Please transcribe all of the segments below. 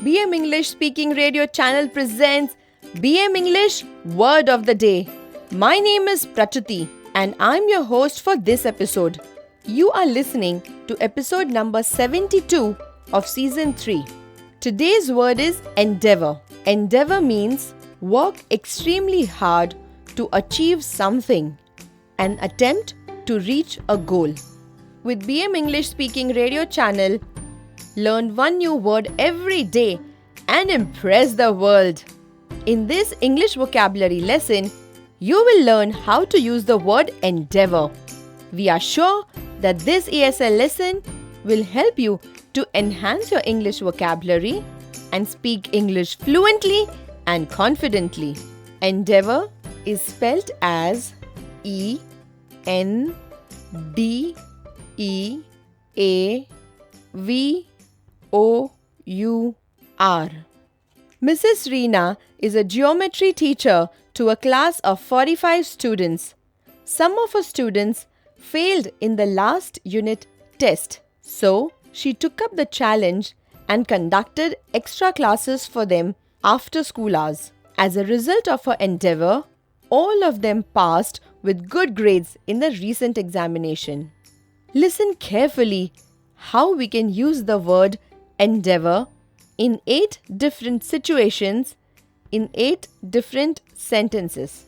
BM English Speaking Radio channel presents BM English Word of the Day. My name is Prachuti and I'm your host for this episode. You are listening to episode number 72 of season 3. Today's word is endeavour. Endeavour means work extremely hard to achieve something, an attempt to reach a goal. With BM English Speaking Radio channel, learn one new word every day and impress the world. In this English vocabulary lesson, you will learn how to use the word endeavour. We are sure that this ESL lesson will help you to enhance your English vocabulary and speak English fluently and confidently. Endeavour is spelled as E-N-D-E-A-V-O-U-R. Mrs. Reena is a geometry teacher to a class of 45 students. Some of her students failed in the last unit test, so she took up the challenge and conducted extra classes for them after school hours. As a result of her endeavour, all of them passed with good grades in the recent examination. Listen carefully how we can use the word endeavour in 8 different situations in 8 different sentences.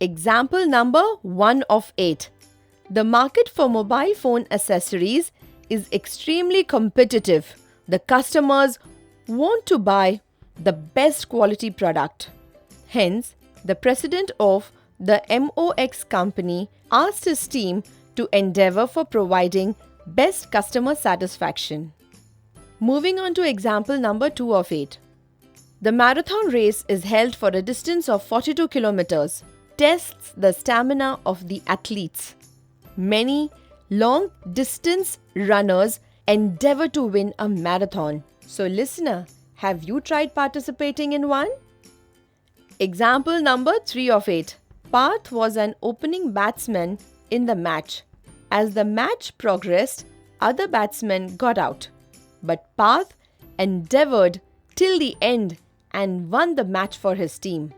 Example number 1 of 8. The market for mobile phone accessories is extremely competitive. The customers want to buy the best quality product. Hence, the president of the MOX company asked his team to endeavour for providing best customer satisfaction. Moving on to example number 2 of 8. The marathon race is held for a distance of 42 kilometers. Tests the stamina of the athletes. Many long distance runners endeavour to win a marathon. So listener, have you tried participating in one? Example number 3 of 8. Parth was an opening batsman in the match. As the match progressed, other batsmen got out. But Parth endeavoured till the end and won the match for his team.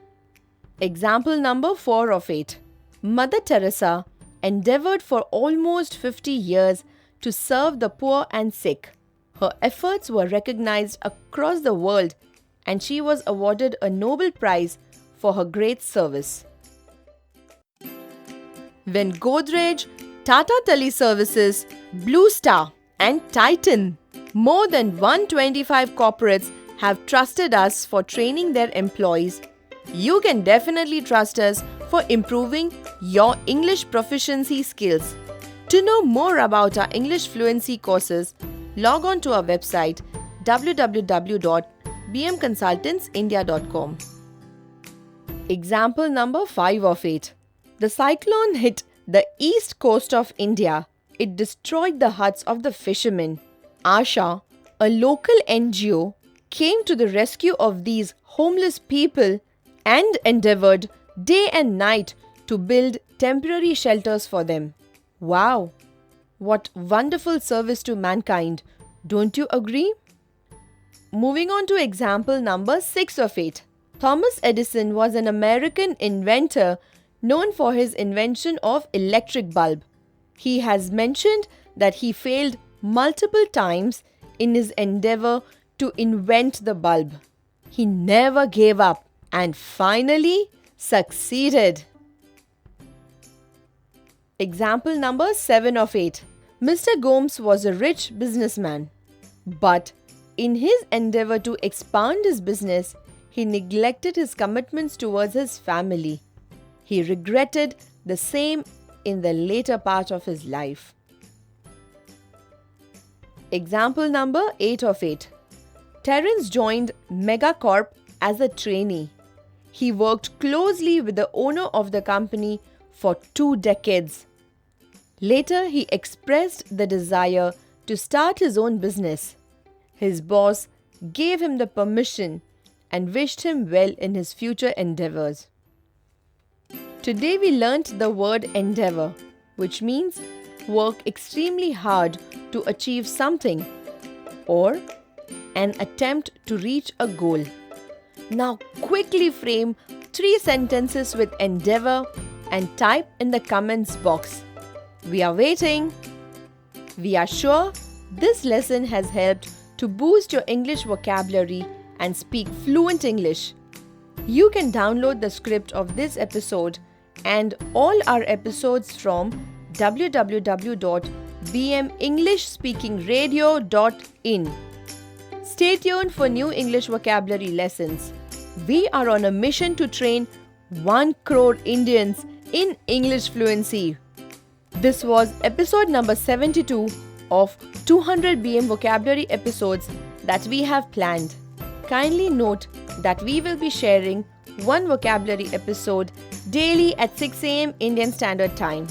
Example number 4 of 8. Mother Teresa endeavoured for almost 50 years to serve the poor and sick. Her efforts were recognized across the world and she was awarded a Nobel Prize for her great service. When Godrej, Tata Teleservices, Blue Star and Titan, more than 125 corporates have trusted us for training their employees, you can definitely trust us for improving your English proficiency skills. To know more about our English fluency courses, log on to our website www.bmconsultantsindia.com. Example number 5 of 8. The cyclone hit the east coast of India. It destroyed the huts of the fishermen. Asha, a local NGO, came to the rescue of these homeless people and endeavoured day and night to build temporary shelters for them. Wow! What wonderful service to mankind, don't you agree? Moving on to example number 6 of 8. Thomas Edison was an American inventor known for his invention of electric bulb. He has mentioned that he failed multiple times in his endeavour to invent the bulb. He never gave up and finally succeeded. Example number 7 of 8. Mr. Gomes was a rich businessman, but in his endeavour to expand his business, he neglected his commitments towards his family. He regretted the same in the later part of his life. Example number 8 of 8. Terence joined Megacorp as a trainee. He worked closely with the owner of the company for 2 decades. Later, he expressed the desire to start his own business. His boss gave him the permission and wished him well in his future endeavours. Today we learnt the word endeavour, which means work extremely hard to achieve something or and attempt to reach a goal. Now quickly frame 3 sentences with endeavour and type in the comments box. We are waiting. We are sure this lesson has helped to boost your English vocabulary and speak fluent English. You can download the script of this episode and all our episodes from www.bmenglishspeakingradio.in. Stay tuned for new English vocabulary lessons. We are on a mission to train 1 crore Indians in English fluency. This was episode number 72 of 200 BM vocabulary episodes that we have planned. Kindly note that we will be sharing 1 vocabulary episode daily at 6 a.m. Indian Standard Time.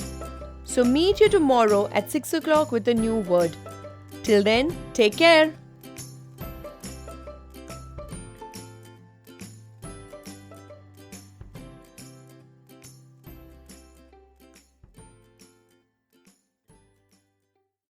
So meet you tomorrow at 6 o'clock with a new word. Till then, take care.